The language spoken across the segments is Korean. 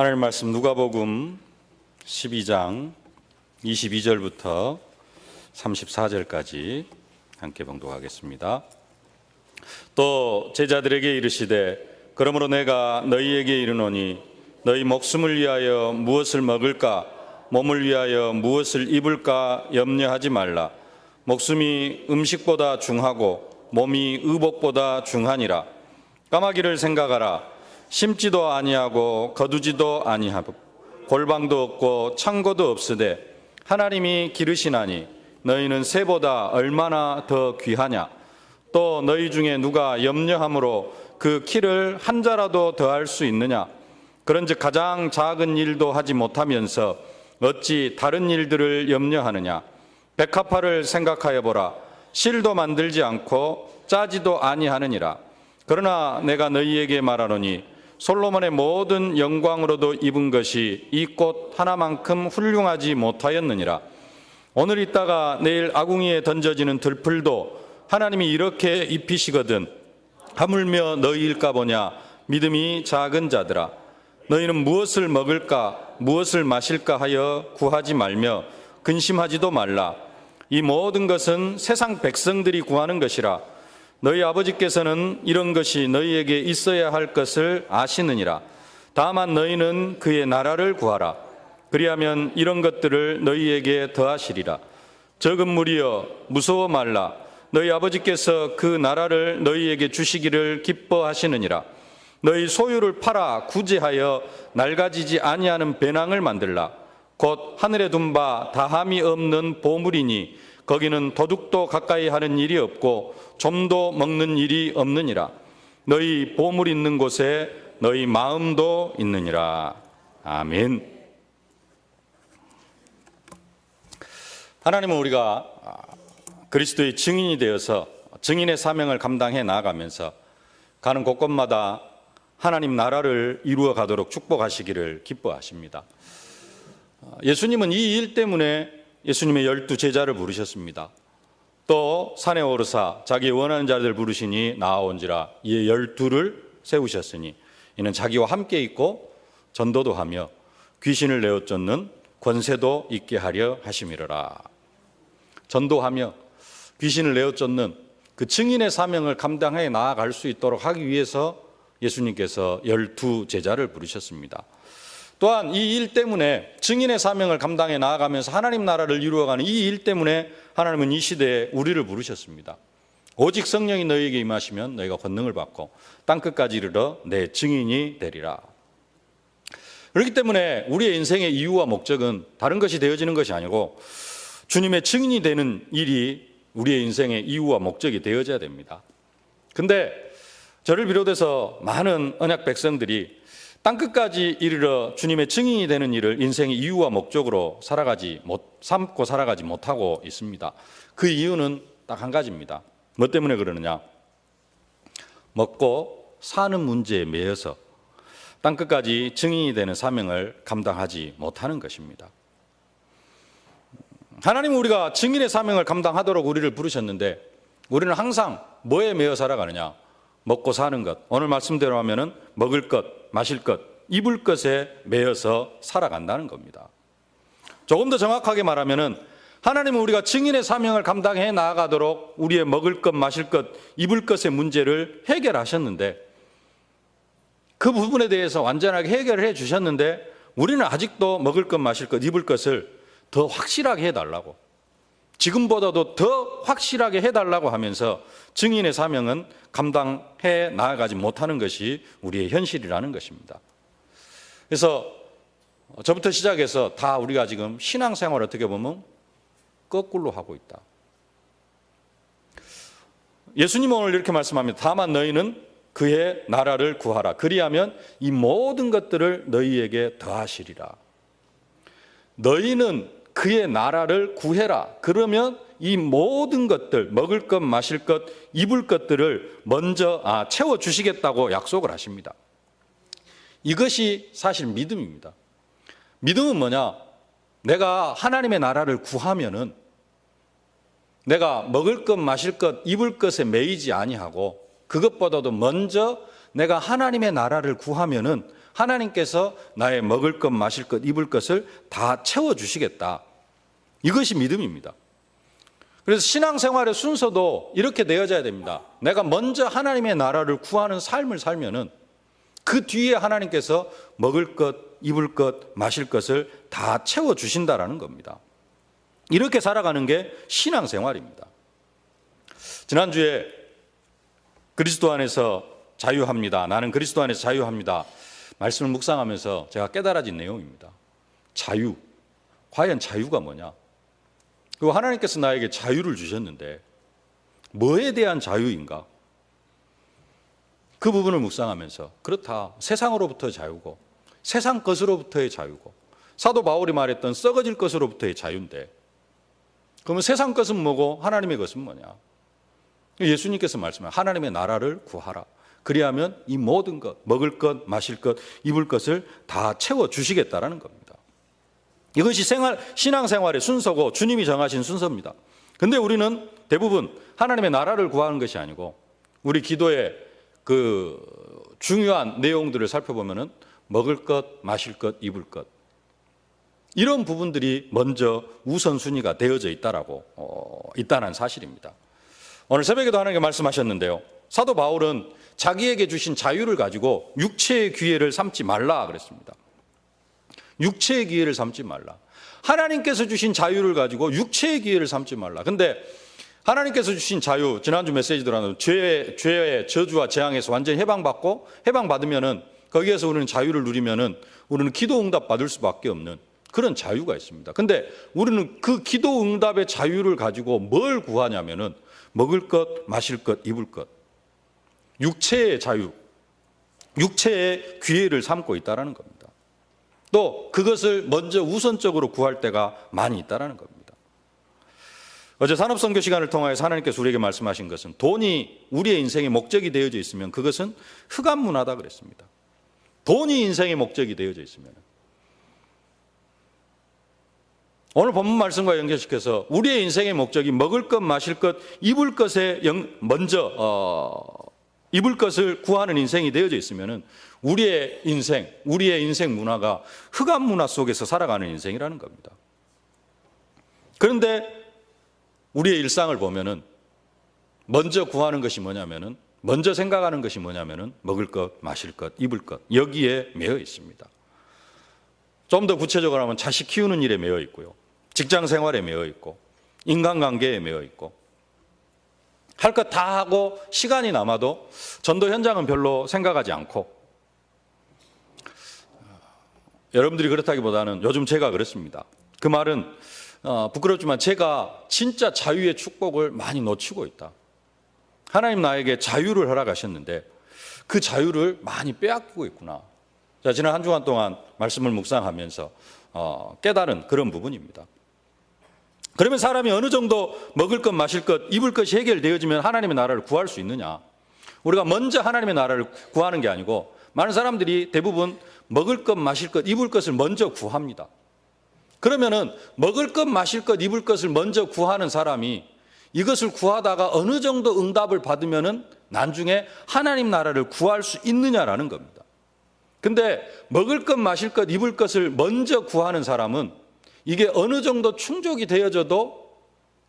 하나님 말씀 누가복음 12장 22절부터 34절까지 함께 봉독하겠습니다. 또 제자들에게 이르시되 그러므로 내가 너희에게 이르노니 너희 목숨을 위하여 무엇을 먹을까 몸을 위하여 무엇을 입을까 염려하지 말라. 목숨이 음식보다 중하고 몸이 의복보다 중하니라. 까마귀를 생각하라. 심지도 아니하고 거두지도 아니하고 골방도 없고 창고도 없으되 하나님이 기르시나니 너희는 새보다 얼마나 더 귀하냐. 또 너희 중에 누가 염려함으로 그 키를 한 자라도 더할 수 있느냐. 그런즉 가장 작은 일도 하지 못하면서 어찌 다른 일들을 염려하느냐. 백합화를 생각하여 보라. 실도 만들지 않고 짜지도 아니하느니라. 그러나 내가 너희에게 말하노니 솔로몬의 모든 영광으로도 입은 것이 이 꽃 하나만큼 훌륭하지 못하였느니라. 오늘 있다가 내일 아궁이에 던져지는 들풀도 하나님이 이렇게 입히시거든 하물며 너희일까 보냐. 믿음이 작은 자들아, 너희는 무엇을 먹을까 무엇을 마실까 하여 구하지 말며 근심하지도 말라. 이 모든 것은 세상 백성들이 구하는 것이라. 너희 아버지께서는 이런 것이 너희에게 있어야 할 것을 아시느니라. 다만 너희는 그의 나라를 구하라. 그리하면 이런 것들을 너희에게 더하시리라. 적은 무리여 무서워 말라. 너희 아버지께서 그 나라를 너희에게 주시기를 기뻐하시느니라. 너희 소유를 팔아 구제하여 낡아지지 아니하는 배낭을 만들라. 곧 하늘에 둔 바 다함이 없는 보물이니 거기는 도둑도 가까이 하는 일이 없고 좀도 먹는 일이 없느니라. 너희 보물 있는 곳에 너희 마음도 있느니라. 아멘. 하나님은 우리가 그리스도의 증인이 되어서 증인의 사명을 감당해 나아가면서 가는 곳곳마다 하나님 나라를 이루어 가도록 축복하시기를 기뻐하십니다. 예수님은 이 일 때문에 예수님의 12 제자를 부르셨습니다. 또 산에 오르사 자기 원하는 자들 부르시니 나아온지라. 이에 12를 세우셨으니 이는 자기와 함께 있고 전도도 하며 귀신을 내어 쫓는 권세도 있게 하려 하심이로라. 전도하며 귀신을 내어 쫓는 그 증인의 사명을 감당해 나아갈 수 있도록 하기 위해서 예수님께서 12 제자를 부르셨습니다. 또한 이 일 때문에 증인의 사명을 감당해 나아가면서 하나님 나라를 이루어가는 이 일 때문에 하나님은 이 시대에 우리를 부르셨습니다. 오직 성령이 너희에게 임하시면 너희가 권능을 받고 땅끝까지 이르러 내 증인이 되리라. 그렇기 때문에 우리의 인생의 이유와 목적은 다른 것이 되어지는 것이 아니고 주님의 증인이 되는 일이 우리의 인생의 이유와 목적이 되어져야 됩니다. 근데 저를 비롯해서 많은 언약 백성들이 땅끝까지 이르러 주님의 증인이 되는 일을 인생의 이유와 목적으로 삼고 살아가지 못하고 있습니다. 그 이유는 딱 한 가지입니다. 뭐 때문에 그러느냐? 먹고 사는 문제에 매여서 땅끝까지 증인이 되는 사명을 감당하지 못하는 것입니다. 하나님은 우리가 증인의 사명을 감당하도록 우리를 부르셨는데 우리는 항상 뭐에 매여 살아가느냐? 먹고 사는 것, 오늘 말씀대로 하면은 먹을 것, 마실 것, 입을 것에 매여서 살아간다는 겁니다. 조금 더 정확하게 말하면은 하나님은 우리가 증인의 사명을 감당해 나아가도록 우리의 먹을 것, 마실 것, 입을 것의 문제를 해결하셨는데 그 부분에 대해서 완전하게 해결을 해 주셨는데 우리는 아직도 먹을 것, 마실 것, 입을 것을 더 확실하게 해달라고, 지금보다도 더 확실하게 해달라고 하면서 증인의 사명은 감당해 나아가지 못하는 것이 우리의 현실이라는 것입니다. 그래서 저부터 시작해서 다 우리가 지금 신앙생활을 어떻게 보면 거꾸로 하고 있다. 예수님은 오늘 이렇게 말씀합니다. 다만 너희는 그의 나라를 구하라. 그리하면 이 모든 것들을 너희에게 더하시리라. 너희는 그의 나라를 구해라. 그러면 이 모든 것들, 먹을 것, 마실 것, 입을 것들을 먼저 채워주시겠다고 약속을 하십니다. 이것이 사실 믿음입니다. 믿음은 뭐냐? 내가 하나님의 나라를 구하면은 내가 먹을 것, 마실 것, 입을 것에 매이지 아니하고 그것보다도 먼저 내가 하나님의 나라를 구하면은 하나님께서 나의 먹을 것, 마실 것, 입을 것을 다 채워주시겠다. 이것이 믿음입니다. 그래서 신앙생활의 순서도 이렇게 되어져야 됩니다. 내가 먼저 하나님의 나라를 구하는 삶을 살면은 그 뒤에 하나님께서 먹을 것, 입을 것, 마실 것을 다 채워주신다라는 겁니다. 이렇게 살아가는 게 신앙생활입니다. 지난주에 그리스도 안에서 자유합니다. 나는 그리스도 안에서 자유합니다. 말씀을 묵상하면서 제가 깨달아진 내용입니다. 자유. 과연 자유가 뭐냐? 그리고 하나님께서 나에게 자유를 주셨는데 뭐에 대한 자유인가? 그 부분을 묵상하면서 그렇다. 세상으로부터의 자유고 세상 것으로부터의 자유고 사도 바울이 말했던 썩어질 것으로부터의 자유인데 그러면 세상 것은 뭐고 하나님의 것은 뭐냐? 예수님께서 말씀하신 하나님의 나라를 구하라. 그리하면 이 모든 것, 먹을 것, 마실 것, 입을 것을 다 채워주시겠다라는 겁니다. 이것이 신앙생활의 순서고 주님이 정하신 순서입니다. 근데 우리는 대부분 하나님의 나라를 구하는 것이 아니고 우리 기도의 그 중요한 내용들을 살펴보면은 먹을 것, 마실 것, 입을 것 이런 부분들이 먼저 우선순위가 되어져 있다는 사실입니다. 오늘 새벽에도 하나님께 말씀하셨는데요. 사도 바울은 자기에게 주신 자유를 가지고 육체의 기회를 삼지 말라 그랬습니다. 육체의 기회를 삼지 말라. 하나님께서 주신 자유를 가지고 육체의 기회를 삼지 말라. 근데 하나님께서 주신 자유, 지난주 메시지들은 죄의 저주와 재앙에서 완전히 해방받으면은 거기에서 우리는 자유를 누리면은 우리는 기도 응답 받을 수밖에 없는 그런 자유가 있습니다. 근데 우리는 그 기도 응답의 자유를 가지고 뭘 구하냐면은 먹을 것, 마실 것, 입을 것. 육체의 자유, 육체의 기회를 삼고 있다는 겁니다. 또 그것을 먼저 우선적으로 구할 때가 많이 있다는 겁니다. 어제 산업선교 시간을 통하여서 하나님께서 우리에게 말씀하신 것은 돈이 우리의 인생의 목적이 되어져 있으면 그것은 흑암문화다 그랬습니다. 돈이 인생의 목적이 되어져 있으면 오늘 본문 말씀과 연결시켜서 우리의 인생의 목적이 먹을 것, 마실 것, 입을 것에 먼저 입을 것을 구하는 인생이 되어져 있으면 우리의 인생 문화가 흑암 문화 속에서 살아가는 인생이라는 겁니다. 그런데 우리의 일상을 보면은 먼저 구하는 것이 뭐냐면은 먼저 생각하는 것이 뭐냐면은 먹을 것, 마실 것, 입을 것 여기에 매여 있습니다. 좀 더 구체적으로 하면 자식 키우는 일에 매여 있고요. 직장 생활에 매여 있고 인간관계에 매여 있고 할 것 다 하고 시간이 남아도 전도 현장은 별로 생각하지 않고 여러분들이 그렇다기보다는 요즘 제가 그렇습니다. 그 말은 부끄럽지만 제가 진짜 자유의 축복을 많이 놓치고 있다. 하나님 나에게 자유를 허락하셨는데 그 자유를 많이 빼앗기고 있구나. 자, 지난 한 주간 동안 말씀을 묵상하면서 깨달은 그런 부분입니다. 그러면 사람이 어느 정도 먹을 것, 마실 것, 입을 것이 해결되어지면 하나님의 나라를 구할 수 있느냐? 우리가 먼저 하나님의 나라를 구하는 게 아니고 많은 사람들이 대부분 먹을 것, 마실 것, 입을 것을 먼저 구합니다. 그러면은 먹을 것, 마실 것, 입을 것을 먼저 구하는 사람이 이것을 구하다가 어느 정도 응답을 받으면은 나중에 하나님 나라를 구할 수 있느냐라는 겁니다. 근데 먹을 것, 마실 것, 입을 것을 먼저 구하는 사람은 이게 어느 정도 충족이 되어져도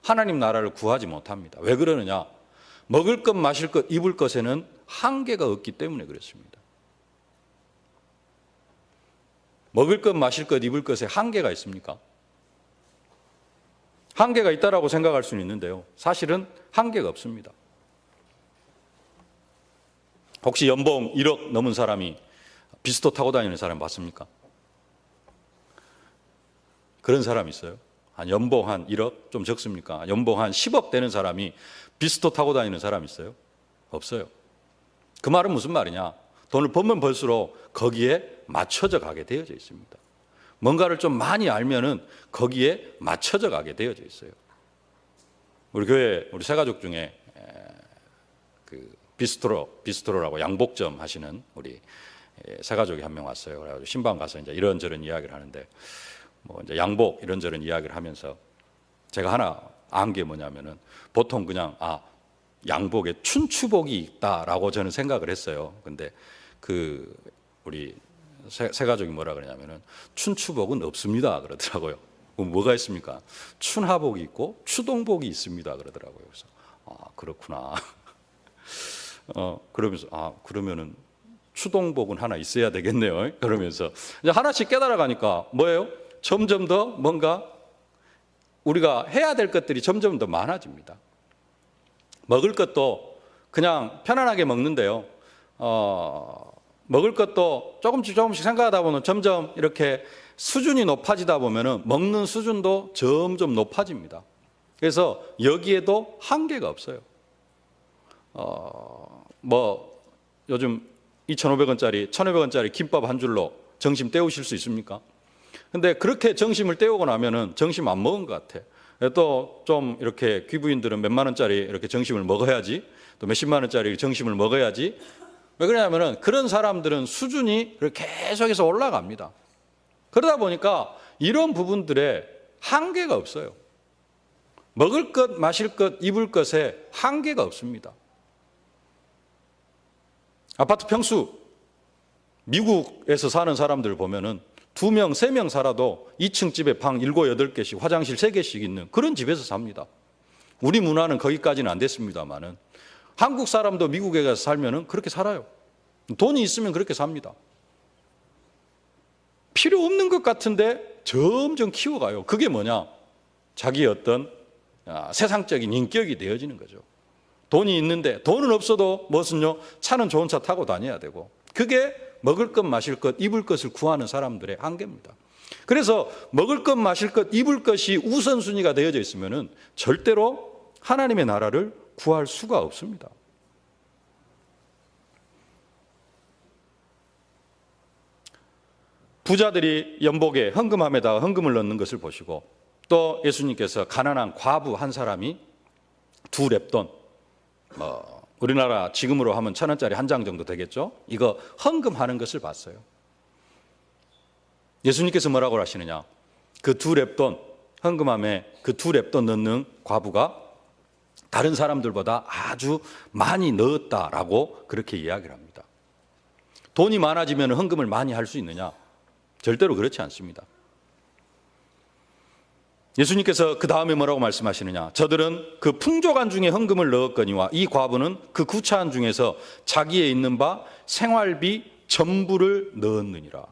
하나님 나라를 구하지 못합니다. 왜 그러느냐? 먹을 것, 마실 것, 입을 것에는 한계가 없기 때문에 그렇습니다. 먹을 것, 마실 것, 입을 것에 한계가 있습니까? 한계가 있다라고 생각할 수는 있는데요. 사실은 한계가 없습니다. 혹시 연봉 1억 넘은 사람이 비스토 타고 다니는 사람 봤습니까? 그런 사람 있어요? 연봉 한 1억? 좀 적습니까? 연봉 한 10억 되는 사람이 비스토 타고 다니는 사람 있어요? 없어요. 그 말은 무슨 말이냐? 돈을 벌면 벌수록 거기에 맞춰져 가게 되어져 있습니다. 뭔가를 좀 많이 알면은 거기에 맞춰져 가게 되어져 있어요. 우리 교회 우리 세 가족 중에 그 비스트로라고 양복점 하시는 우리 세 가족이 한 명 왔어요. 그래가지고 신방 가서 이제 이런저런 이야기를 하는데 뭐 이제 양복 이런저런 이야기를 하면서 제가 하나 안 게 뭐냐면은 보통 그냥 양복에 춘추복이 있다라고 저는 생각을 했어요. 근데 그 우리 새 가족이 뭐라 그러냐면은 춘추복은 없습니다 그러더라고요. 그럼 뭐가 있습니까? 춘하복이 있고 추동복이 있습니다 그러더라고요. 그래서 그렇구나. 그러면서 그러면은 추동복은 하나 있어야 되겠네요. 그러면서 이제 하나씩 깨달아가니까 뭐예요? 점점 더 뭔가 우리가 해야 될 것들이 점점 더 많아집니다. 먹을 것도 그냥 편안하게 먹는데요. 먹을 것도 조금씩 생각하다 보면 점점 이렇게 수준이 높아지다 보면은 먹는 수준도 점점 높아집니다. 그래서 여기에도 한계가 없어요. 요즘 2,500원짜리, 1,500원짜리 김밥 한 줄로 점심 때우실 수 있습니까? 근데 그렇게 점심을 때우고 나면은 점심 안 먹은 것 같아. 또 좀 이렇게 귀부인들은 몇만 원짜리 이렇게 점심을 먹어야지, 또 몇십만 원짜리 점심을 먹어야지. 왜 그러냐면은 그런 사람들은 수준이 계속해서 올라갑니다. 그러다 보니까 이런 부분들에 한계가 없어요. 먹을 것, 마실 것, 입을 것에 한계가 없습니다. 아파트 평수, 미국에서 사는 사람들 보면은 2명, 3명 살아도 2층 집에 방 7, 8개씩, 화장실 3개씩 있는 그런 집에서 삽니다. 우리 문화는 거기까지는 안 됐습니다만은 한국 사람도 미국에 가서 살면은 그렇게 살아요. 돈이 있으면 그렇게 삽니다. 필요 없는 것 같은데 점점 키워가요. 그게 뭐냐? 자기의 어떤 세상적인 인격이 되어지는 거죠. 돈이 있는데 돈은 없어도 무엇은요? 차는 좋은 차 타고 다녀야 되고 그게 먹을 것, 마실 것, 입을 것을 구하는 사람들의 한계입니다. 그래서 먹을 것, 마실 것, 입을 것이 우선순위가 되어져 있으면은 절대로 하나님의 나라를 구할 수가 없습니다. 부자들이 연복에 헌금함에다가 헌금을 넣는 것을 보시고 또 예수님께서 가난한 과부 한 사람이 2렙돈, 우리나라 지금으로 하면 1,000원짜리 한 장 정도 되겠죠? 이거 헌금하는 것을 봤어요. 예수님께서 뭐라고 하시느냐? 그 2렙돈, 헌금함에 그 2렙돈 넣는 과부가 다른 사람들보다 아주 많이 넣었다라고 그렇게 이야기를 합니다. 돈이 많아지면 헌금을 많이 할 수 있느냐? 절대로 그렇지 않습니다. 예수님께서 그 다음에 뭐라고 말씀하시느냐? 저들은 그 풍족한 중에 헌금을 넣었거니와 이 과부는 그 구차한 중에서 자기의 있는 바 생활비 전부를 넣었느니라.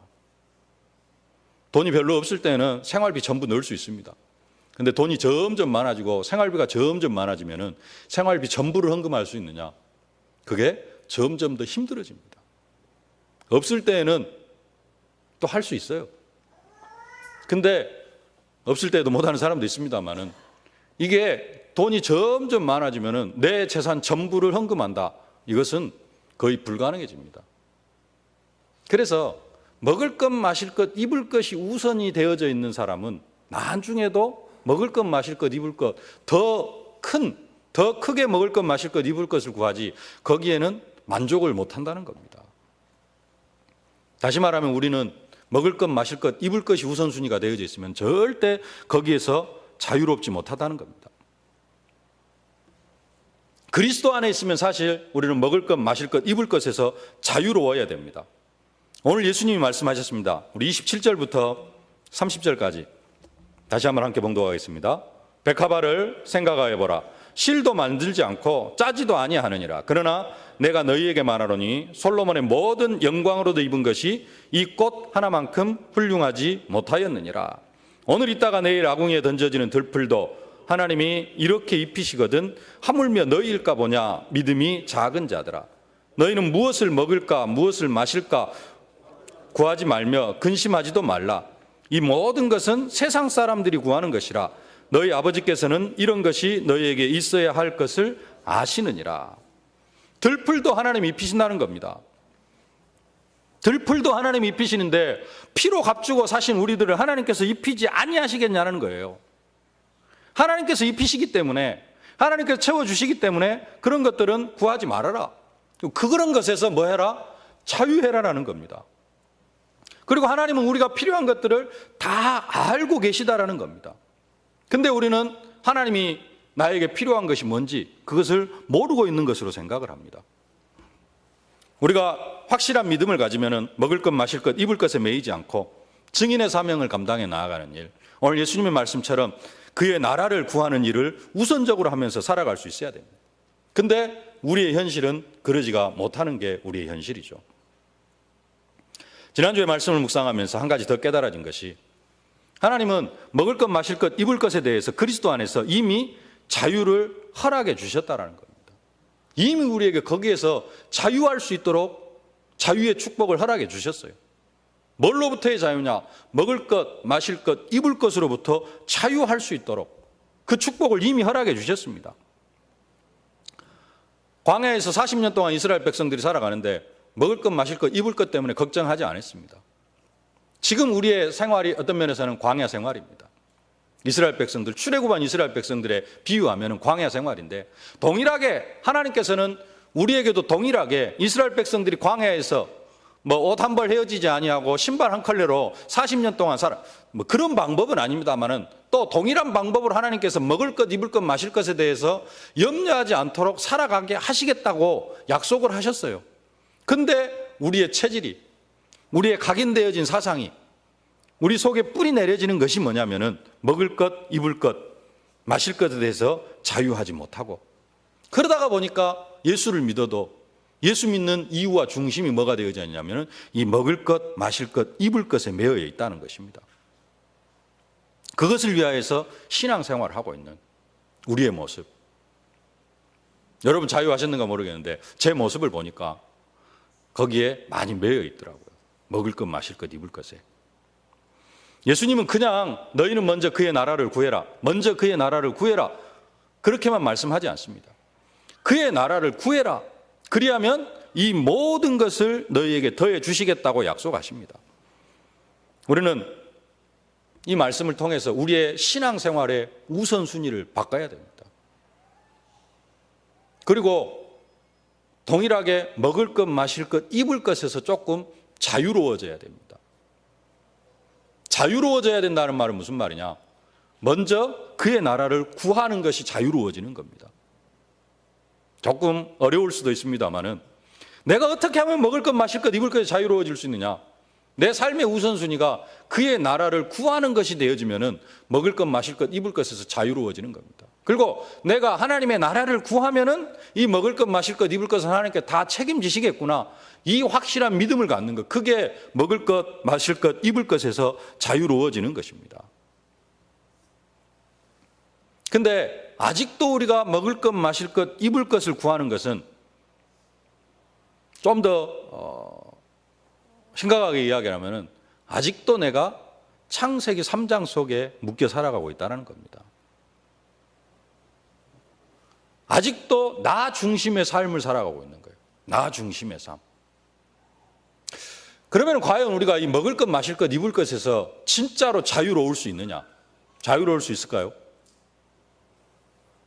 돈이 별로 없을 때는 생활비 전부 넣을 수 있습니다. 근데 돈이 점점 많아지고 생활비가 점점 많아지면은 생활비 전부를 헌금할 수 있느냐? 그게 점점 더 힘들어집니다. 없을 때에는 또 할 수 있어요. 근데 없을 때도 못하는 사람도 있습니다만은 이게 돈이 점점 많아지면은 내 재산 전부를 헌금한다. 이것은 거의 불가능해집니다. 그래서 먹을 것, 마실 것, 입을 것이 우선이 되어져 있는 사람은 나중에도 먹을 것, 마실 것, 입을 것 더 크게 먹을 것, 마실 것, 입을 것을 구하지 거기에는 만족을 못한다는 겁니다. 다시 말하면 우리는 먹을 것, 마실 것, 입을 것이 우선순위가 되어져 있으면 절대 거기에서 자유롭지 못하다는 겁니다. 그리스도 안에 있으면 사실 우리는 먹을 것, 마실 것, 입을 것에서 자유로워야 됩니다. 오늘 예수님이 말씀하셨습니다. 우리 27절부터 30절까지 다시 한번 함께 봉독하겠습니다. 백합화를 생각하여 보라. 실도 만들지 않고 짜지도 아니하느니라. 그러나 내가 너희에게 말하노니 솔로몬의 모든 영광으로도 입은 것이 이 꽃 하나만큼 훌륭하지 못하였느니라. 오늘 있다가 내일 아궁이에 던져지는 들풀도 하나님이 이렇게 입히시거든 하물며 너희일까 보냐. 믿음이 작은 자들아. 너희는 무엇을 먹을까 무엇을 마실까 구하지 말며 근심하지도 말라. 이 모든 것은 세상 사람들이 구하는 것이라. 너희 아버지께서는 이런 것이 너희에게 있어야 할 것을 아시느니라. 들풀도 하나님이 입히신다는 겁니다. 들풀도 하나님이 입히시는데 피로 값주고 사신 우리들을 하나님께서 입히지 아니하시겠냐는 거예요. 하나님께서 입히시기 때문에 하나님께서 채워주시기 때문에 그런 것들은 구하지 말아라. 그런 것에서 뭐 해라? 자유해라라는 겁니다. 그리고 하나님은 우리가 필요한 것들을 다 알고 계시다라는 겁니다. 근데 우리는 하나님이 나에게 필요한 것이 뭔지 그것을 모르고 있는 것으로 생각을 합니다. 우리가 확실한 믿음을 가지면 먹을 것, 마실 것, 입을 것에 매이지 않고 증인의 사명을 감당해 나아가는 일, 오늘 예수님의 말씀처럼 그의 나라를 구하는 일을 우선적으로 하면서 살아갈 수 있어야 됩니다. 근데 우리의 현실은 그러지가 못하는 게 우리의 현실이죠. 지난주에 말씀을 묵상하면서 한 가지 더 깨달아진 것이, 하나님은 먹을 것, 마실 것, 입을 것에 대해서 그리스도 안에서 이미 자유를 허락해 주셨다는 겁니다. 이미 우리에게 거기에서 자유할 수 있도록 자유의 축복을 허락해 주셨어요. 뭘로부터의 자유냐? 먹을 것, 마실 것, 입을 것으로부터 자유할 수 있도록 그 축복을 이미 허락해 주셨습니다. 광야에서 40년 동안 이스라엘 백성들이 살아가는데 먹을 것, 마실 것, 입을 것 때문에 걱정하지 않았습니다. 지금 우리의 생활이 어떤 면에서는 광야 생활입니다. 이스라엘 백성들, 출애굽한 이스라엘 백성들에 비유하면 광야 생활인데, 동일하게 하나님께서는 우리에게도 동일하게 이스라엘 백성들이 광야에서 옷 한 벌 헤어지지 아니하고 신발 한 컬레로 40년 동안 살아, 그런 방법은 아닙니다만은 또 동일한 방법으로 하나님께서 먹을 것, 입을 것, 마실 것에 대해서 염려하지 않도록 살아가게 하시겠다고 약속을 하셨어요. 근데 우리의 체질이, 우리의 각인되어진 사상이, 우리 속에 뿌리 내려지는 것이 뭐냐면은 먹을 것, 입을 것, 마실 것에 대해서 자유하지 못하고, 그러다가 보니까 예수를 믿어도 예수 믿는 이유와 중심이 뭐가 되어져 있냐면은 이 먹을 것, 마실 것, 입을 것에 매여 있다는 것입니다. 그것을 위하여서 신앙생활을 하고 있는 우리의 모습. 여러분 자유하셨는가 모르겠는데 제 모습을 보니까 거기에 많이 매여 있더라고요. 먹을 것, 마실 것, 입을 것에. 예수님은 그냥 너희는 먼저 그의 나라를 구해라, 먼저 그의 나라를 구해라, 그렇게만 말씀하지 않습니다. 그의 나라를 구해라, 그리하면 이 모든 것을 너희에게 더해 주시겠다고 약속하십니다. 우리는 이 말씀을 통해서 우리의 신앙생활의 우선순위를 바꿔야 됩니다. 그리고 동일하게 먹을 것, 마실 것, 입을 것에서 조금 자유로워져야 됩니다. 자유로워져야 된다는 말은 무슨 말이냐? 먼저 그의 나라를 구하는 것이 자유로워지는 겁니다. 조금 어려울 수도 있습니다만은 내가 어떻게 하면 먹을 것, 마실 것, 입을 것에 자유로워질 수 있느냐? 내 삶의 우선순위가 그의 나라를 구하는 것이 되어지면은 먹을 것, 마실 것, 입을 것에서 자유로워지는 겁니다. 그리고 내가 하나님의 나라를 구하면은 이 먹을 것, 마실 것, 입을 것은 하나님께 다 책임지시겠구나, 이 확실한 믿음을 갖는 것, 그게 먹을 것, 마실 것, 입을 것에서 자유로워지는 것입니다. 근데 아직도 우리가 먹을 것, 마실 것, 입을 것을 구하는 것은 좀 더 심각하게 이야기하면 아직도 내가 창세기 3장 속에 묶여 살아가고 있다는 겁니다. 아직도 나 중심의 삶을 살아가고 있는 거예요. 나 중심의 삶. 그러면 과연 우리가 이 먹을 것, 마실 것, 입을 것에서 진짜로 자유로울 수 있느냐? 자유로울 수 있을까요?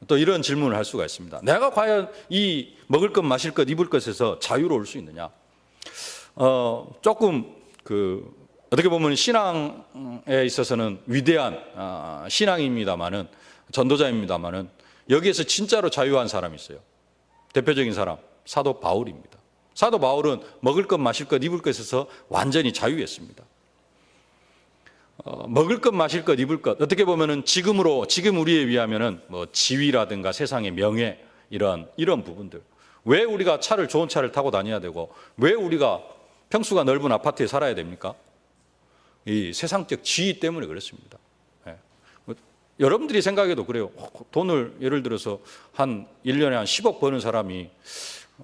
또 이런 질문을 할 수가 있습니다. 내가 과연 이 먹을 것, 마실 것, 입을 것에서 자유로울 수 있느냐? 조금 어떻게 보면 신앙에 있어서는 위대한 신앙입니다만은, 전도자입니다만은, 여기에서 진짜로 자유한 사람이 있어요. 대표적인 사람, 사도 바울입니다. 사도 바울은 먹을 것, 마실 것, 입을 것에서 완전히 자유했습니다. 먹을 것, 마실 것, 입을 것, 어떻게 보면은 지금 우리에 의하면은 지위라든가 세상의 명예, 이런 부분들. 왜 우리가 좋은 차를 타고 다녀야 되고, 왜 우리가 평수가 넓은 아파트에 살아야 됩니까? 이 세상적 지위 때문에 그렇습니다. 여러분들이 생각해도 그래요. 돈을 예를 들어서 1년에 한 10억 버는 사람이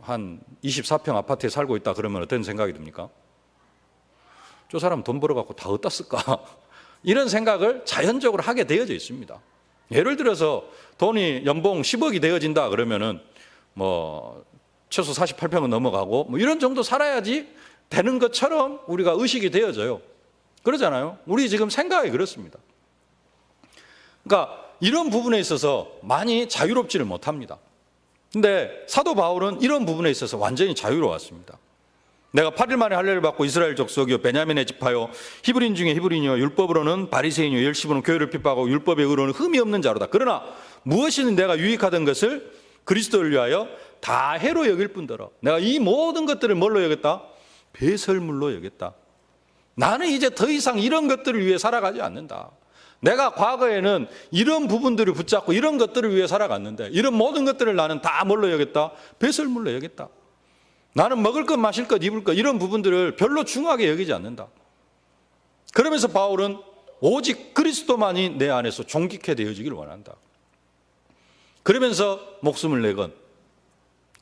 한 24평 아파트에 살고 있다 그러면 어떤 생각이 듭니까? 저 사람 돈 벌어갖고 다 어디다 쓸까? 이런 생각을 자연적으로 하게 되어져 있습니다. 예를 들어서 돈이 연봉 10억이 되어진다 그러면은 최소 48평은 넘어가고 이런 정도 살아야지 되는 것처럼 우리가 의식이 되어져요. 그러잖아요. 우리 지금 생각이 그렇습니다. 그러니까 이런 부분에 있어서 많이 자유롭지를 못합니다. 근데 사도 바울은 이런 부분에 있어서 완전히 자유로웠습니다. 내가 8일 만에 할례를 받고 이스라엘 족속이요 베냐민의 지파요 히브리인 중에 히브리인이요 율법으로는 바리새인이요 열심으로는 교회를 핍박하고 율법의 의로는 흠이 없는 자로다. 그러나 무엇이든 내가 유익하던 것을 그리스도를 위하여 다 해로 여길 뿐더러 내가 이 모든 것들을 뭘로 여겼다? 배설물로 여겼다. 나는 이제 더 이상 이런 것들을 위해 살아가지 않는다. 내가 과거에는 이런 부분들을 붙잡고 이런 것들을 위해 살아갔는데 이런 모든 것들을 나는 다 뭘로 여겼다? 배설물로 여겼다. 나는 먹을 것, 마실 것, 입을 것 이런 부분들을 별로 중요하게 여기지 않는다. 그러면서 바울은 오직 그리스도만이 내 안에서 존귀케 되어지기를 원한다. 그러면서 목숨을 내건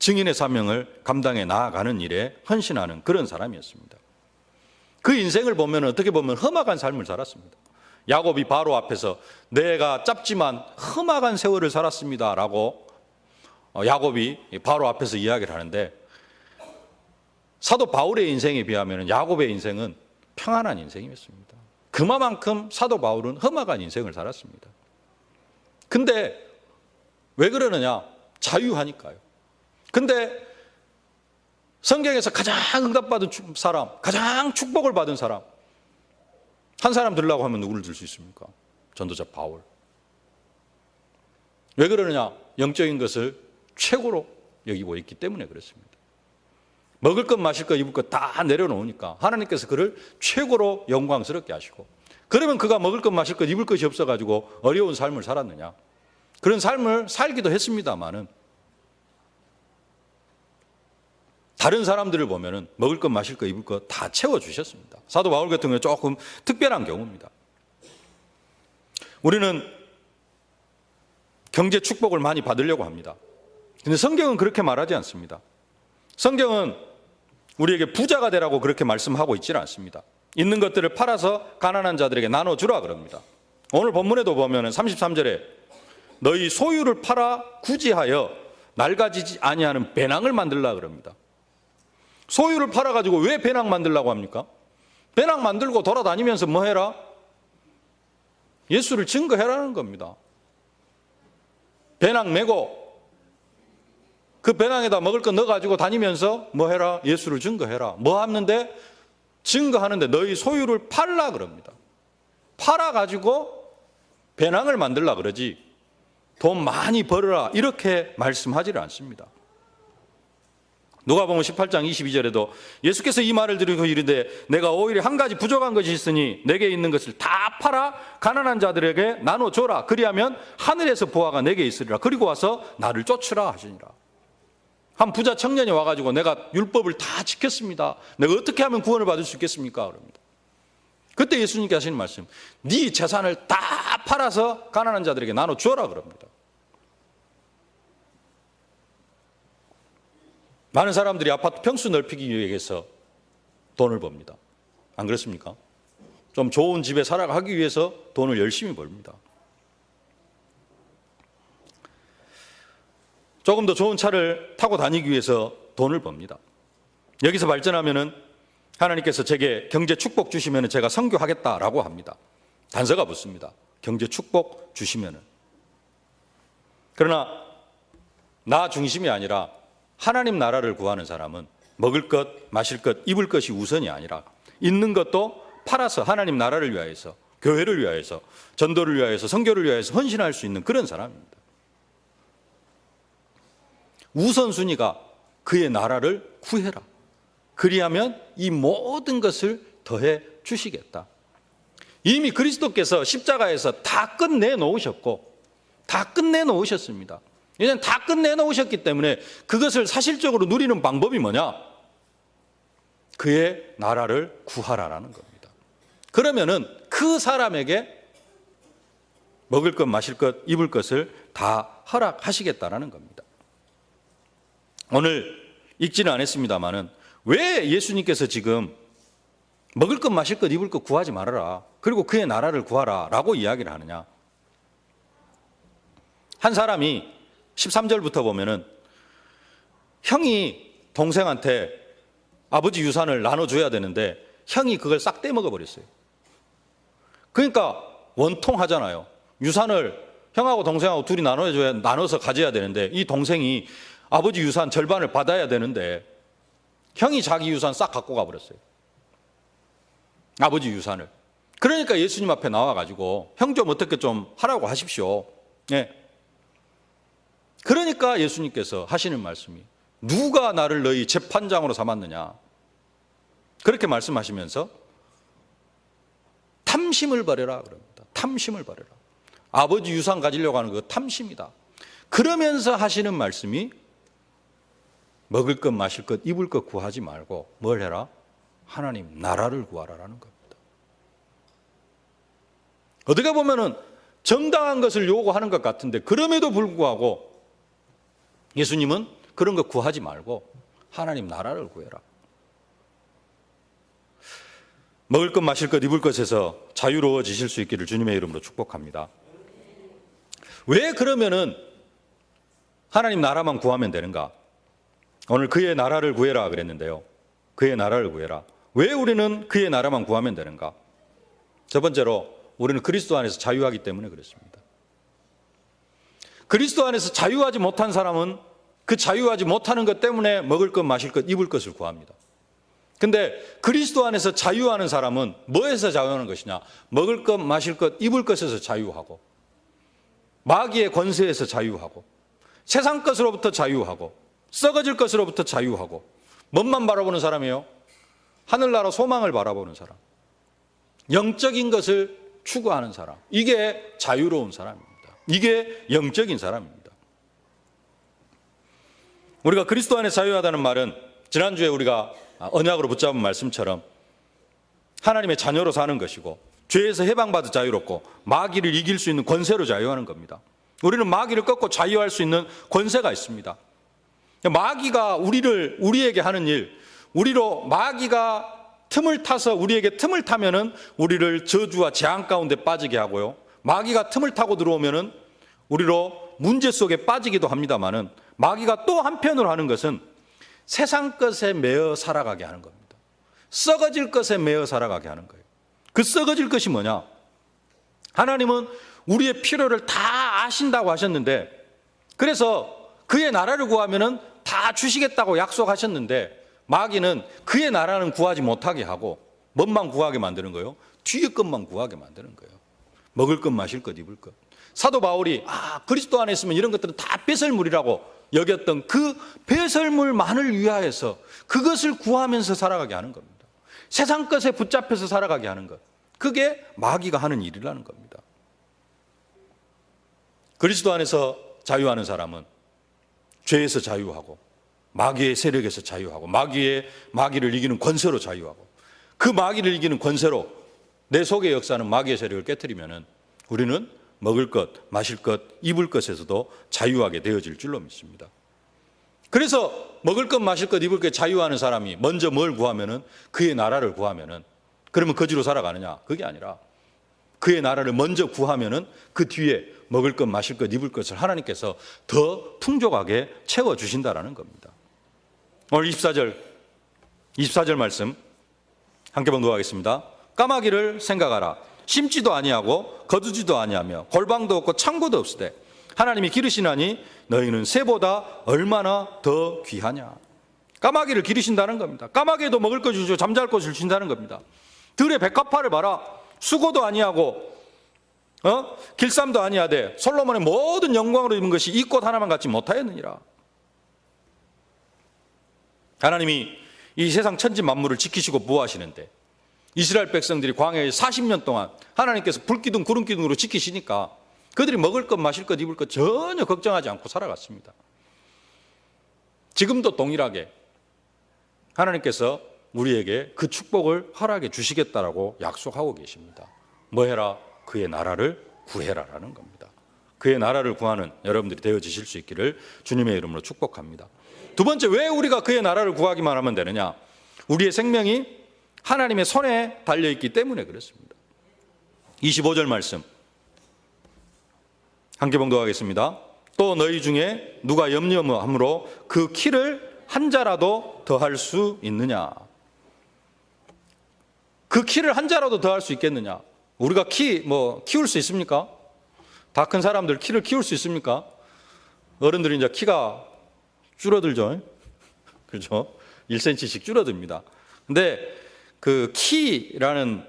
증인의 사명을 감당해 나아가는 일에 헌신하는 그런 사람이었습니다. 그 인생을 보면 어떻게 보면 험악한 삶을 살았습니다. 야곱이 바로 앞에서 내가 짧지만 험악한 세월을 살았습니다 라고 야곱이 바로 앞에서 이야기를 하는데, 사도 바울의 인생에 비하면 야곱의 인생은 평안한 인생이었습니다. 그만큼 사도 바울은 험악한 인생을 살았습니다. 근데 왜 그러느냐? 자유하니까요. 근데 성경에서 가장 응답받은 사람, 가장 축복을 받은 사람, 한 사람 들라고 하면 누구를 들 수 있습니까? 전도자 바울. 왜 그러느냐? 영적인 것을 최고로 여기고 있기 때문에 그렇습니다. 먹을 것, 마실 것, 입을 것 다 내려놓으니까 하나님께서 그를 최고로 영광스럽게 하시고, 그러면 그가 먹을 것, 마실 것, 입을 것이 없어가지고 어려운 삶을 살았느냐? 그런 삶을 살기도 했습니다만은 다른 사람들을 보면은 먹을 것, 마실 것, 입을 것 다 채워주셨습니다. 사도 바울 같은 경우는 조금 특별한 경우입니다. 우리는 경제 축복을 많이 받으려고 합니다. 근데 성경은 그렇게 말하지 않습니다. 성경은 우리에게 부자가 되라고 그렇게 말씀하고 있지는 않습니다. 있는 것들을 팔아서 가난한 자들에게 나눠주라 그럽니다. 오늘 본문에도 보면은 33절에 너희 소유를 팔아 구제하여 낡아지지 아니하는 배낭을 만들라 그럽니다. 소유를 팔아가지고 왜 배낭 만들라고 합니까? 배낭 만들고 돌아다니면서 뭐 해라? 예수를 증거해라는 겁니다. 배낭 메고 그 배낭에다 먹을 거 넣어가지고 다니면서 뭐 해라? 예수를 증거해라. 뭐 하는데? 증거하는데 너희 소유를 팔라 그럽니다. 팔아가지고 배낭을 만들라 그러지 돈 많이 벌어라 이렇게 말씀하지를 않습니다. 누가복음 18장 22절에도 예수께서 이 말을 드리고 이르되 내가 오히려 한 가지 부족한 것이 있으니 내게 있는 것을 다 팔아 가난한 자들에게 나눠줘라. 그리하면 하늘에서 보화가 내게 있으리라. 그리고 와서 나를 쫓으라 하시니라. 한 부자 청년이 와가지고 내가 율법을 다 지켰습니다. 내가 어떻게 하면 구원을 받을 수 있겠습니까? 그럽니다. 그때 예수님께 하시는 말씀, 네 재산을 다 팔아서 가난한 자들에게 나눠주어라 그럽니다. 많은 사람들이 아파트 평수 넓히기 위해서 돈을 법니다. 안 그렇습니까? 좀 좋은 집에 살아가기 위해서 돈을 열심히 벌입니다. 조금 더 좋은 차를 타고 다니기 위해서 돈을 법니다. 여기서 발전하면은 하나님께서 제게 경제 축복 주시면은 제가 선교하겠다라고 합니다. 단서가 붙습니다. 경제 축복 주시면은. 그러나 나 중심이 아니라 하나님 나라를 구하는 사람은 먹을 것, 마실 것, 입을 것이 우선이 아니라 있는 것도 팔아서 하나님 나라를 위하여서, 교회를 위하여서, 전도를 위하여서, 선교를 위하여서 헌신할 수 있는 그런 사람입니다. 우선순위가 그의 나라를 구해라. 그리하면 이 모든 것을 더해 주시겠다. 이미 그리스도께서 십자가에서 다 끝내놓으셨고 다 끝내놓으셨습니다. 이제는 다 끝내놓으셨기 때문에 그것을 사실적으로 누리는 방법이 뭐냐? 그의 나라를 구하라라는 겁니다. 그러면은 그 사람에게 먹을 것, 마실 것, 입을 것을 다 허락하시겠다라는 겁니다. 오늘 읽지는 않았습니다만은 왜 예수님께서 지금 먹을 것, 마실 것, 입을 것 구하지 말아라. 그리고 그의 나라를 구하라 라고 이야기를 하느냐? 한 사람이 13절부터 보면은 형이 동생한테 아버지 유산을 나눠줘야 되는데 형이 그걸 싹 떼먹어 버렸어요. 그러니까 원통하잖아요. 유산을 형하고 동생하고 둘이 나눠서 가져야 되는데 이 동생이 아버지 유산 절반을 받아야 되는데 형이 자기 유산 싹 갖고 가버렸어요. 아버지 유산을. 그러니까 예수님 앞에 나와가지고 형 좀 어떻게 좀 하라고 하십시오. 예. 그러니까 예수님께서 하시는 말씀이 누가 나를 너희 재판장으로 삼았느냐, 그렇게 말씀하시면서 탐심을 버려라 그럽니다. 탐심을 버려라. 아버지 유산 가지려고 하는 거 탐심이다. 그러면서 하시는 말씀이 먹을 것, 마실 것, 입을 것 구하지 말고 뭘 해라? 하나님 나라를 구하라라는 겁니다. 어떻게 보면은 정당한 것을 요구하는 것 같은데, 그럼에도 불구하고 예수님은 그런 거 구하지 말고 하나님 나라를 구해라. 먹을 것, 마실 것, 입을 것에서 자유로워지실 수 있기를 주님의 이름으로 축복합니다. 왜 그러면은 하나님 나라만 구하면 되는가? 오늘 그의 나라를 구해라 그랬는데요. 그의 나라를 구해라. 왜 우리는 그의 나라만 구하면 되는가? 첫 번째로 우리는 그리스도 안에서 자유하기 때문에 그렇습니다. 그리스도 안에서 자유하지 못한 사람은 그 자유하지 못하는 것 때문에 먹을 것, 마실 것, 입을 것을 구합니다. 근데 그리스도 안에서 자유하는 사람은 뭐에서 자유하는 것이냐? 먹을 것, 마실 것, 입을 것에서 자유하고, 마귀의 권세에서 자유하고, 세상 것으로부터 자유하고, 썩어질 것으로부터 자유하고, 뭔만 바라보는 사람이에요? 하늘나라 소망을 바라보는 사람, 영적인 것을 추구하는 사람, 이게 자유로운 사람입니다. 이게 영적인 사람입니다. 우리가 그리스도 안에 자유하다는 말은 지난주에 우리가 언약으로 붙잡은 말씀처럼 하나님의 자녀로 사는 것이고, 죄에서 해방받아 자유롭고 마귀를 이길 수 있는 권세로 자유하는 겁니다. 우리는 마귀를 꺾고 자유할 수 있는 권세가 있습니다. 마귀가 우리에게 하는 일, 우리로 마귀가 틈을 타서 우리에게 틈을 타면은 우리를 저주와 재앙 가운데 빠지게 하고요, 마귀가 틈을 타고 들어오면은 우리로 문제 속에 빠지기도 합니다만은, 마귀가 또 한편으로 하는 것은 세상 것에 매어 살아가게 하는 겁니다. 썩어질 것에 매어 살아가게 하는 거예요. 그 썩어질 것이 뭐냐? 하나님은 우리의 필요를 다 아신다고 하셨는데, 그래서 그의 나라를 구하면은 다 주시겠다고 약속하셨는데, 마귀는 그의 나라는 구하지 못하게 하고 뭔만 구하게 만드는 거예요? 뒤의 것만 구하게 만드는 거예요. 먹을 것, 마실 것, 입을 것. 사도 바울이 그리스도 안에 있으면 이런 것들은 다 배설물이라고 여겼던 그 배설물만을 위하여서 그것을 구하면서 살아가게 하는 겁니다. 세상 것에 붙잡혀서 살아가게 하는 것, 그게 마귀가 하는 일이라는 겁니다. 그리스도 안에서 자유하는 사람은 죄에서 자유하고, 마귀의 세력에서 자유하고, 마귀를 이기는 권세로 자유하고, 그 마귀를 이기는 권세로 내 속에 역사하는 마귀의 세력을 깨트리면은 우리는 먹을 것, 마실 것, 입을 것에서도 자유하게 되어질 줄로 믿습니다. 그래서 먹을 것, 마실 것, 입을 것 자유하는 사람이 먼저 뭘 구하면은 그의 나라를 구하면은, 그러면 거지로 살아가느냐? 그게 아니라 그의 나라를 먼저 구하면은 그 뒤에 먹을 것, 마실 것, 입을 것을 하나님께서 더 풍족하게 채워주신다라는 겁니다. 오늘 24절 말씀 함께 봉독하겠습니다. 까마귀를 생각하라. 심지도 아니하고 거두지도 아니하며 골방도 없고 창고도 없으되 하나님이 기르시나니 너희는 새보다 얼마나 더 귀하냐. 까마귀를 기르신다는 겁니다. 까마귀에도 먹을 것 주시고 잠잘 곳을 주신다는 겁니다. 들의 백합화를 봐라. 수고도 아니하고 길쌈도 아니하되 솔로몬의 모든 영광으로 입은 것이 이 꽃 하나만 갖지 못하였느니라. 하나님이 이 세상 천지 만물을 지키시고 보호하시는데, 이스라엘 백성들이 광야에 40년 동안 하나님께서 불기둥 구름기둥으로 지키시니까 그들이 먹을 것, 마실 것, 입을 것 전혀 걱정하지 않고 살아갔습니다. 지금도 동일하게 하나님께서 우리에게 그 축복을 허락해 주시겠다라고 약속하고 계십니다. 뭐 해라? 그의 나라를 구해라라는 겁니다. 그의 나라를 구하는 여러분들이 되어지실 수 있기를 주님의 이름으로 축복합니다. 두 번째, 왜 우리가 그의 나라를 구하기만 하면 되느냐? 우리의 생명이 하나님의 손에 달려있기 때문에 그렇습니다. 25절 말씀 함께 봉독하겠습니다. 또 너희 중에 누가 염려함으로 그 키를 한 자라도 더할 수 있느냐? 그 키를 한 자라도 더할 수 있겠느냐? 우리가 키울 수 있습니까? 다 큰 사람들 키를 키울 수 있습니까? 어른들이 이제 키가 줄어들죠. 그렇죠? 1cm씩 줄어듭니다. 근데 그 키라는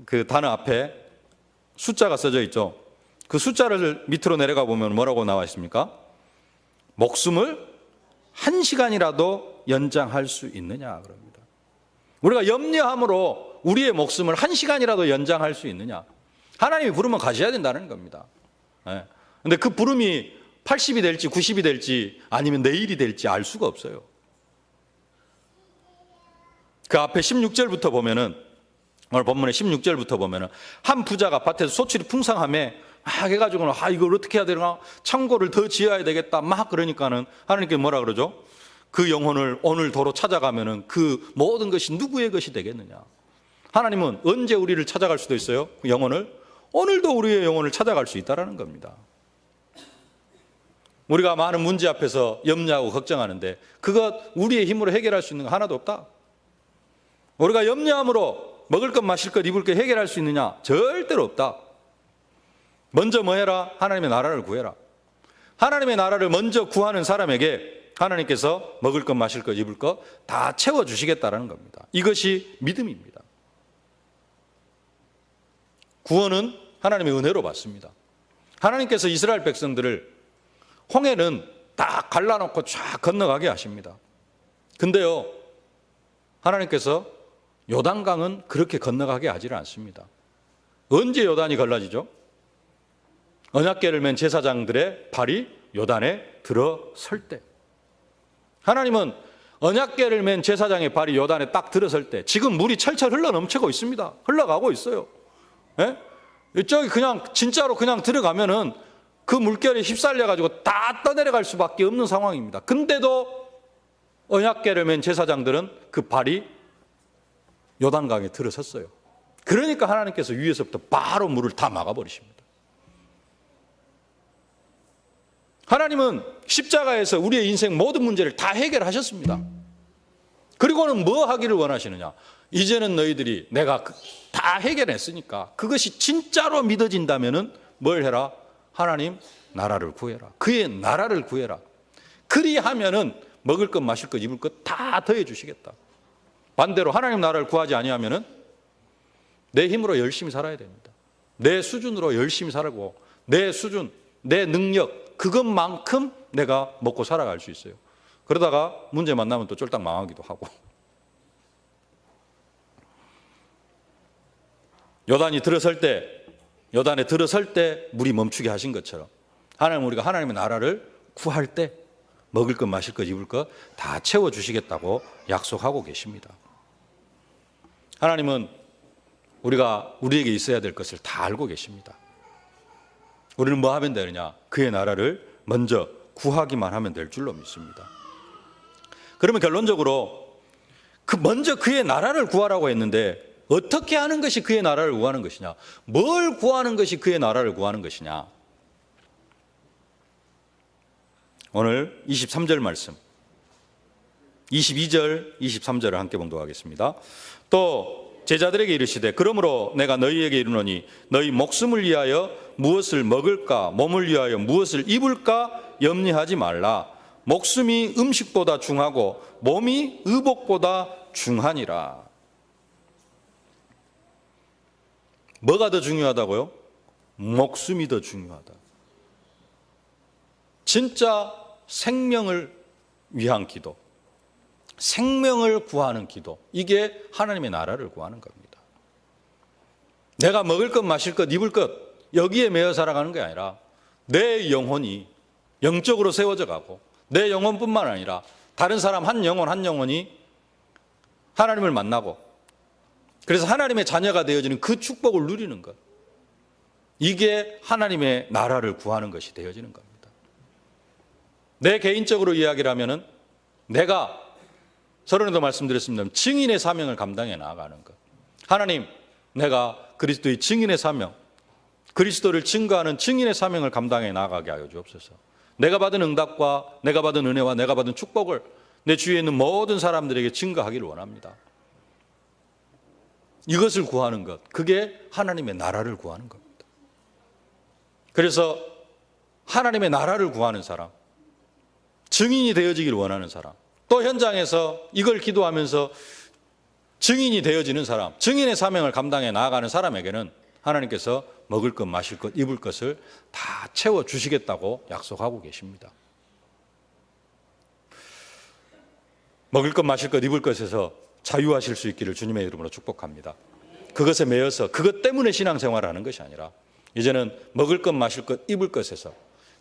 그 단어 앞에 숫자가 써져 있죠. 그 숫자를 밑으로 내려가 보면 뭐라고 나와 있습니까? 목숨을 1시간이라도 연장할 수 있느냐 그럽니다. 우리가 염려함으로 우리의 목숨을 1시간이라도 연장할 수 있느냐. 하나님이 부르면 가셔야 된다는 겁니다. 그런데 그 부름이 80이 될지 90이 될지 아니면 내일이 될지 알 수가 없어요. 그 앞에 16절부터 보면은, 오늘 본문의 16절부터 보면은 한 부자가 밭에서 소출이 풍성함에 막 해가지고는 이걸 어떻게 해야 되나, 창고를 더 지어야 되겠다 막 그러니까는 하나님께 뭐라 그러죠? 그 영혼을 오늘 도로 찾아가면은 그 모든 것이 누구의 것이 되겠느냐. 하나님은 언제 우리를 찾아갈 수도 있어요. 그 영혼을 오늘도 우리의 영혼을 찾아갈 수 있다라는 겁니다. 우리가 많은 문제 앞에서 염려하고 걱정하는데 그것 우리의 힘으로 해결할 수 있는 거 하나도 없다. 우리가 염려함으로 먹을 것 마실 것 입을 것 해결할 수 있느냐? 절대로 없다. 먼저 뭐 해라? 하나님의 나라를 구해라. 하나님의 나라를 먼저 구하는 사람에게 하나님께서 먹을 것 마실 것 입을 것 다 채워주시겠다라는 겁니다. 이것이 믿음입니다. 구원은 하나님의 은혜로 받습니다. 하나님께서 이스라엘 백성들을 홍해는 딱 갈라놓고 쫙 건너가게 하십니다. 근데요, 하나님께서 요단강은 그렇게 건너가게 하지를 않습니다. 언제 요단이 갈라지죠? 언약궤를 맨 제사장들의 발이 요단에 들어설 때. 하나님은 언약궤를 맨 제사장의 발이 요단에 딱 들어설 때, 지금 물이 철철 흘러 넘치고 있습니다. 흘러가고 있어요. 이쪽이 그냥 진짜로 그냥 들어가면은 그 물결에 휩쓸려가지고 다 떠내려갈 수밖에 없는 상황입니다. 근데도 언약궤를 맨 제사장들은 그 발이 요단강에 들어섰어요. 그러니까 하나님께서 위에서부터 바로 물을 다 막아버리십니다. 하나님은 십자가에서 우리의 인생 모든 문제를 다 해결하셨습니다. 그리고는 뭐 하기를 원하시느냐? 이제는 너희들이 내가 다 해결했으니까 그것이 진짜로 믿어진다면은 뭘 해라? 하나님 나라를 구해라. 그의 나라를 구해라. 그리하면은 먹을 것 마실 것 입을 것 다 더해 주시겠다. 반대로 하나님 나라를 구하지 아니하면은 내 힘으로 열심히 살아야 됩니다. 내 수준으로 열심히 살고 내 수준, 내 능력 그것만큼 내가 먹고 살아갈 수 있어요. 그러다가 문제 만나면 또 쫄딱 망하기도 하고. 요단에 들어설 때 물이 멈추게 하신 것처럼 하나님, 우리가 하나님의 나라를 구할 때 먹을 것 마실 것 입을 것 다 채워주시겠다고 약속하고 계십니다. 하나님은 우리에게 있어야 될 것을 다 알고 계십니다. 우리는 뭐 하면 되느냐? 그의 나라를 먼저 구하기만 하면 될 줄로 믿습니다. 그러면 결론적으로 먼저 그의 나라를 구하라고 했는데 어떻게 하는 것이 그의 나라를 구하는 것이냐? 뭘 구하는 것이 그의 나라를 구하는 것이냐? 오늘 23절 말씀, 22절, 23절을 함께 봉독하겠습니다. 또 제자들에게 이르시되 그러므로 내가 너희에게 이르노니 너희 목숨을 위하여 무엇을 먹을까, 몸을 위하여 무엇을 입을까 염려하지 말라. 목숨이 음식보다 중하고 몸이 의복보다 중하니라. 뭐가 더 중요하다고요? 목숨이 더 중요하다. 진짜 생명을 위한 기도, 생명을 구하는 기도, 이게 하나님의 나라를 구하는 겁니다. 내가 먹을 것, 마실 것, 입을 것 여기에 매여 살아가는 게 아니라 내 영혼이 영적으로 세워져 가고 내 영혼뿐만 아니라 다른 사람 한 영혼이 하나님을 만나고 그래서 하나님의 자녀가 되어지는 그 축복을 누리는 것, 이게 하나님의 나라를 구하는 것이 되어지는 겁니다. 내 개인적으로 이야기를 하면은 내가 서론에도 말씀드렸습니다. 증인의 사명을 감당해 나아가는 것. 하나님, 내가 그리스도의 증인의 사명, 그리스도를 증거하는 증인의 사명을 감당해 나아가게 하여 주옵소서. 내가 받은 응답과 내가 받은 은혜와 내가 받은 축복을 내 주위에 있는 모든 사람들에게 증거하기를 원합니다. 이것을 구하는 것, 그게 하나님의 나라를 구하는 겁니다. 그래서 하나님의 나라를 구하는 사람, 증인이 되어지기를 원하는 사람, 또 현장에서 이걸 기도하면서 증인이 되어지는 사람, 증인의 사명을 감당해 나아가는 사람에게는 하나님께서 먹을 것, 마실 것, 입을 것을 다 채워주시겠다고 약속하고 계십니다. 먹을 것, 마실 것, 입을 것에서 자유하실 수 있기를 주님의 이름으로 축복합니다. 그것에 매여서 그것 때문에 신앙생활을 하는 것이 아니라 이제는 먹을 것, 마실 것, 입을 것에서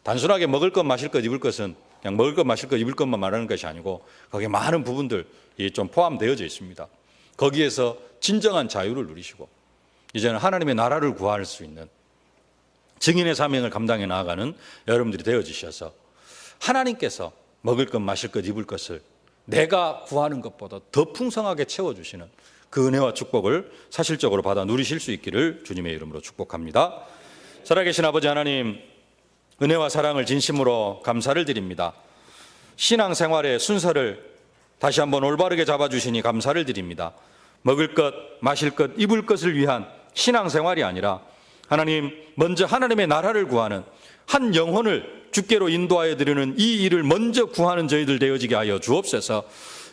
단순하게 먹을 것, 마실 것, 입을 것은 그냥 먹을 것, 마실 것, 입을 것만 말하는 것이 아니고 거기에 많은 부분들이 좀 포함되어져 있습니다. 거기에서 진정한 자유를 누리시고 이제는 하나님의 나라를 구할 수 있는 증인의 사명을 감당해 나아가는 여러분들이 되어지셔서 하나님께서 먹을 것, 마실 것, 입을 것을 내가 구하는 것보다 더 풍성하게 채워주시는 그 은혜와 축복을 사실적으로 받아 누리실 수 있기를 주님의 이름으로 축복합니다. 살아계신 아버지 하나님, 은혜와 사랑을 진심으로 감사를 드립니다. 신앙생활의 순서를 다시 한번 올바르게 잡아주시니 감사를 드립니다. 먹을 것, 마실 것, 입을 것을 위한 신앙생활이 아니라 하나님, 먼저 하나님의 나라를 구하는 한 영혼을 주께로 인도하여 드리는 이 일을 먼저 구하는 저희들 되어지게 하여 주옵소서.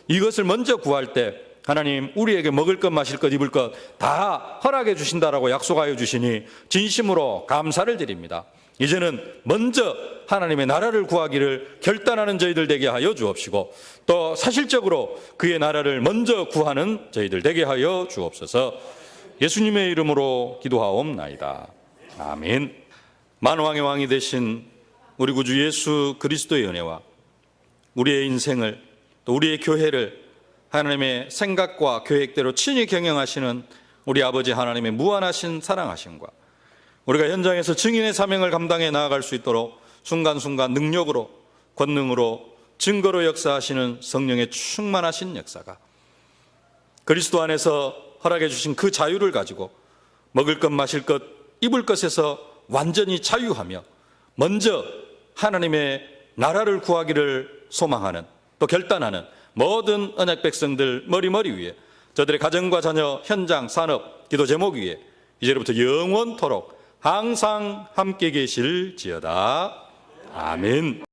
이것을 먼저 구할 때 하나님, 우리에게 먹을 것, 마실 것, 입을 것 다 허락해 주신다라고 약속하여 주시니 진심으로 감사를 드립니다. 이제는 먼저 하나님의 나라를 구하기를 결단하는 저희들 되게 하여 주옵시고 또 사실적으로 그의 나라를 먼저 구하는 저희들 되게 하여 주옵소서. 예수님의 이름으로 기도하옵나이다. 아멘. 만왕의 왕이 되신 우리 구주 예수 그리스도의 은혜와 우리의 인생을 또 우리의 교회를 하나님의 생각과 계획대로 친히 경영하시는 우리 아버지 하나님의 무한하신 사랑하심과 우리가 현장에서 증인의 사명을 감당해 나아갈 수 있도록 순간순간 능력으로 권능으로 증거로 역사하시는 성령의 충만하신 역사가 그리스도 안에서 허락해 주신 그 자유를 가지고 먹을 것, 마실 것, 입을 것에서 완전히 자유하며 먼저 하나님의 나라를 구하기를 소망하는 또 결단하는 모든 언약 백성들 머리머리 위에 저들의 가정과 자녀, 현장, 산업, 기도 제목 위에 이제로부터 영원토록 항상 함께 계실지어다. 아멘.